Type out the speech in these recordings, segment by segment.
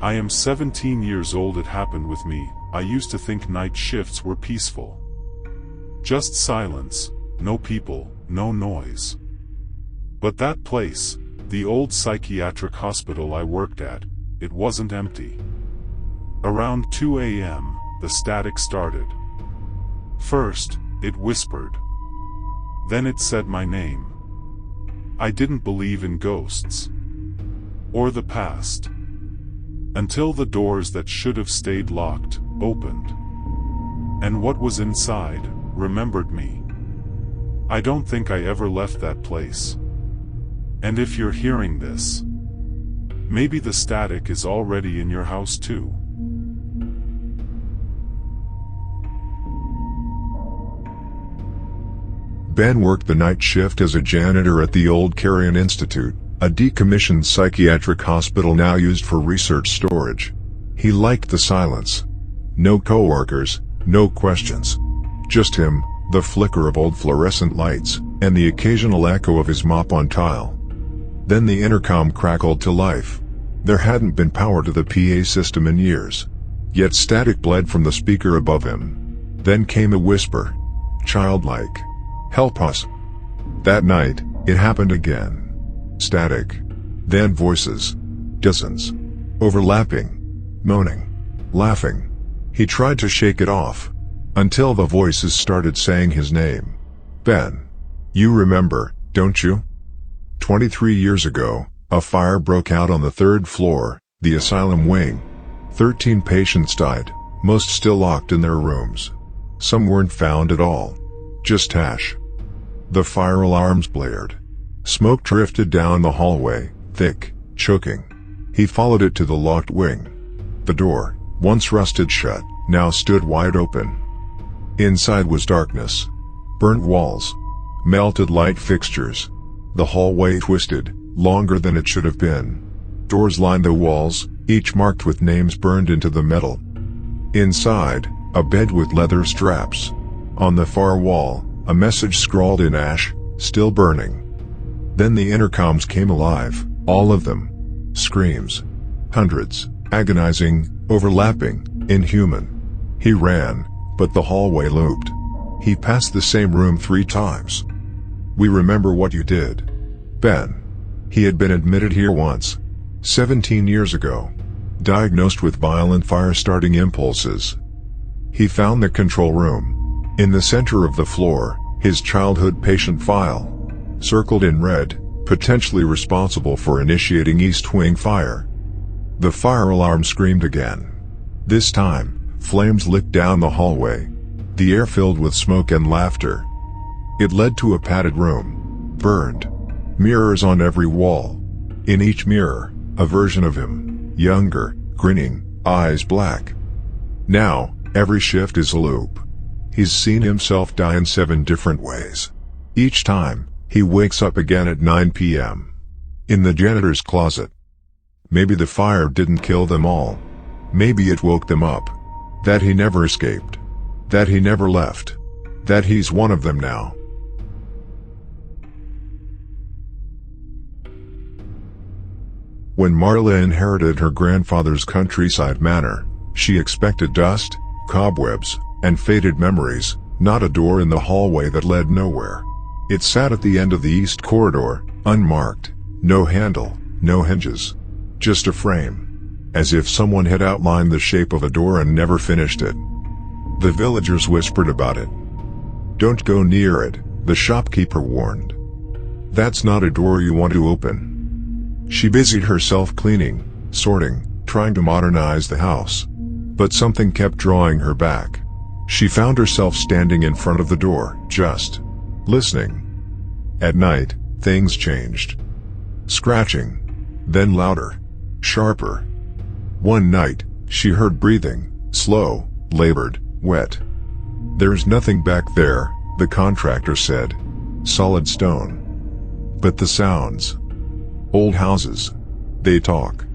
I am 17 years old. It happened with me. I used to think night shifts were peaceful. Just silence, no people, no noise. But that place, the old psychiatric hospital I worked at, it wasn't empty. Around 2 a.m., the static started. First, it whispered. Then it said my name. I didn't believe in ghosts. Or the past. Until the doors that should have stayed locked, opened. And what was inside, remembered me. I don't think I ever left that place. And if you're hearing this, maybe the static is already in your house too. Ben worked the night shift as a janitor at the old Carrion Institute, a decommissioned psychiatric hospital now used for research storage. He liked the silence. No coworkers, no questions. Just him, the flicker of old fluorescent lights, and the occasional echo of his mop on tile. Then the intercom crackled to life. There hadn't been power to the PA system in years. Yet static bled from the speaker above him. Then came a whisper. Childlike. Help us. That night, it happened again. Static. Then voices. Dozens. Overlapping. Moaning. Laughing. He tried to shake it off. Until the voices started saying his name. Ben. You remember, don't you? 23 years ago, a fire broke out on the 3rd floor, the asylum wing. 13 patients died, most still locked in their rooms. Some weren't found at all. Just ash. The fire alarms blared. Smoke drifted down the hallway, thick, choking. He followed it to the locked wing. The door, once rusted shut, now stood wide open. Inside was darkness. Burnt walls. Melted light fixtures. The hallway twisted, longer than it should have been. Doors lined the walls, each marked with names burned into the metal. Inside, a bed with leather straps. On the far wall, a message scrawled in ash, still burning. Then the intercoms came alive, all of them. Screams. Hundreds, agonizing, overlapping, inhuman. He ran, but the hallway looped. He passed the same room 3 times. We remember what you did. Ben. He had been admitted here once. 17 years ago. Diagnosed with violent fire-starting impulses. He found the control room. In the center of the floor, his childhood patient file. Circled in red, potentially responsible for initiating East Wing fire. The fire alarm screamed again. This time, flames licked down the hallway. The air filled with smoke and laughter. It led to a padded room. Burned. Mirrors on every wall. In each mirror, a version of him. Younger, grinning, eyes black. Now, every shift is a loop. He's seen himself die in 7 different ways. Each time, he wakes up again at 9 p.m. in the janitor's closet. Maybe the fire didn't kill them all. Maybe it woke them up. That he never escaped. That he never left. That he's one of them now. When Marla inherited her grandfather's countryside manor, she expected dust, cobwebs, and faded memories, not a door in the hallway that led nowhere. It sat at the end of the east corridor, unmarked, no handle, no hinges. Just a frame. As if someone had outlined the shape of a door and never finished it. The villagers whispered about it. Don't go near it, the shopkeeper warned. That's not a door you want to open. She busied herself cleaning, sorting, trying to modernize the house. But something kept drawing her back. She found herself standing in front of the door, just listening. At night, things changed. Scratching. Then louder. Sharper. One night, she heard breathing, slow, labored, wet. There's nothing back there, the contractor said. Solid stone. But the sounds. Old houses. They talk.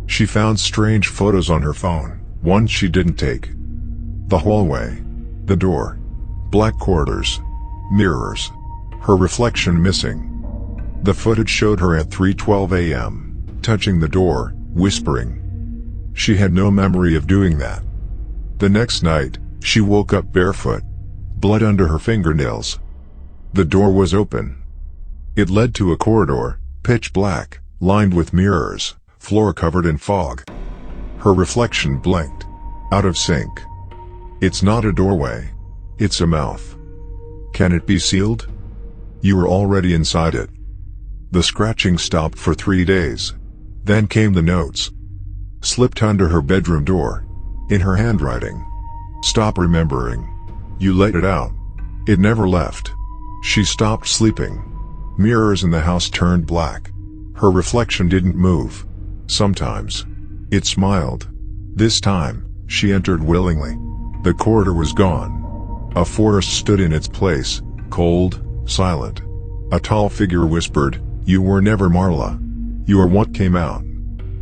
She found strange photos on her phone, ones she didn't take. The hallway. The door. Black corridors. Mirrors. Her reflection missing. The footage showed her at 3:12 a.m., touching the door, whispering. She had no memory of doing that. The next night, she woke up barefoot, blood under her fingernails. The door was open. It led to a corridor, pitch black, lined with mirrors, floor covered in fog. Her reflection blinked. Out of sync. It's not a doorway. It's a mouth. Can it be sealed? You were already inside it. The scratching stopped for 3 days. Then came the notes. Slipped under her bedroom door. In her handwriting. Stop remembering. You let it out. It never left. She stopped sleeping. Mirrors in the house turned black. Her reflection didn't move. Sometimes. It smiled. This time, she entered willingly. The corridor was gone. A forest stood in its place, cold, silent. A tall figure whispered, "You were never Marla. You are what came out."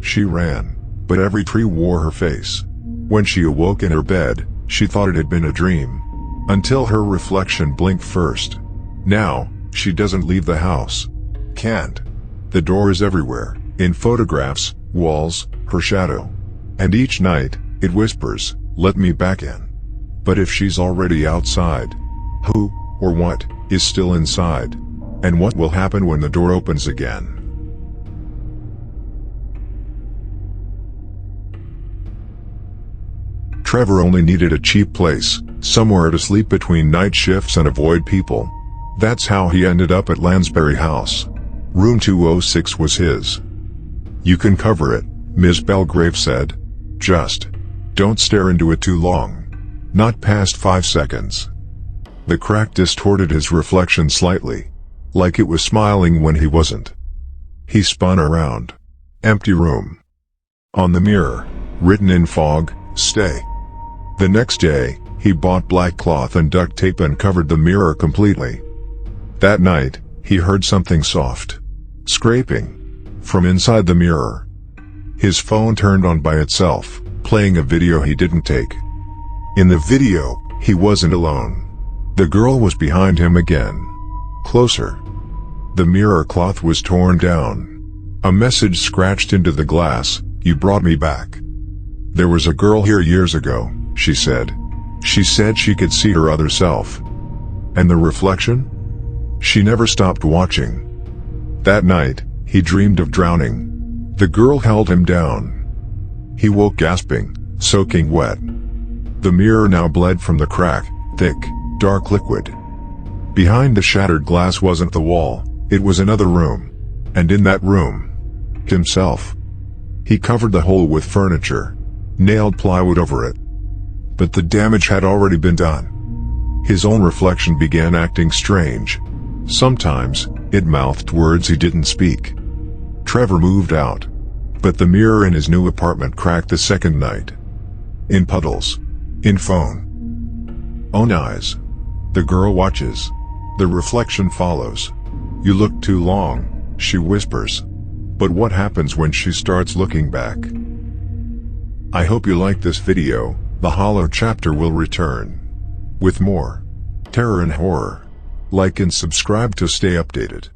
She ran, but every tree wore her face. When she awoke in her bed, she thought it had been a dream. Until her reflection blinked first. Now, she doesn't leave the house. Can't. The door is everywhere, in photographs, walls, her shadow. And each night, it whispers, "Let me back in." But if she's already outside, who, or what, is still inside? And what will happen when the door opens again? Trevor only needed a cheap place, somewhere to sleep between night shifts and avoid people. That's how he ended up at Lansbury House. Room 206 was his. "You can cover it," Ms. Belgrave said. "Just don't stare into it too long. Not past 5 seconds." The crack distorted his reflection slightly, like it was smiling when he wasn't. He spun around. Empty room. On the mirror, written in fog, "Stay." The next day, he bought black cloth and duct tape and covered the mirror completely. That night, he heard something soft. Scraping. From inside the mirror. His phone turned on by itself, playing a video he didn't take. In the video, he wasn't alone. The girl was behind him again. Closer. The mirror cloth was torn down. A message scratched into the glass, "You brought me back. There was a girl here years ago," she said. She said she could see her other self. And the reflection? She never stopped watching. That night, he dreamed of drowning. The girl held him down. He woke gasping, soaking wet. The mirror now bled from the crack, thick, dark liquid. Behind the shattered glass wasn't the wall, it was another room. And in that room, himself. He covered the hole with furniture, nailed plywood over it. But the damage had already been done. His own reflection began acting strange. Sometimes, it mouthed words he didn't speak. Trevor moved out. But the mirror in his new apartment cracked the second night. In puddles. In phone. Own eyes. The girl watches. The reflection follows. "You look too long," she whispers. But what happens when she starts looking back? I hope you liked this video. The Hollow chapter will return. With more terror and horror. Like and subscribe to stay updated.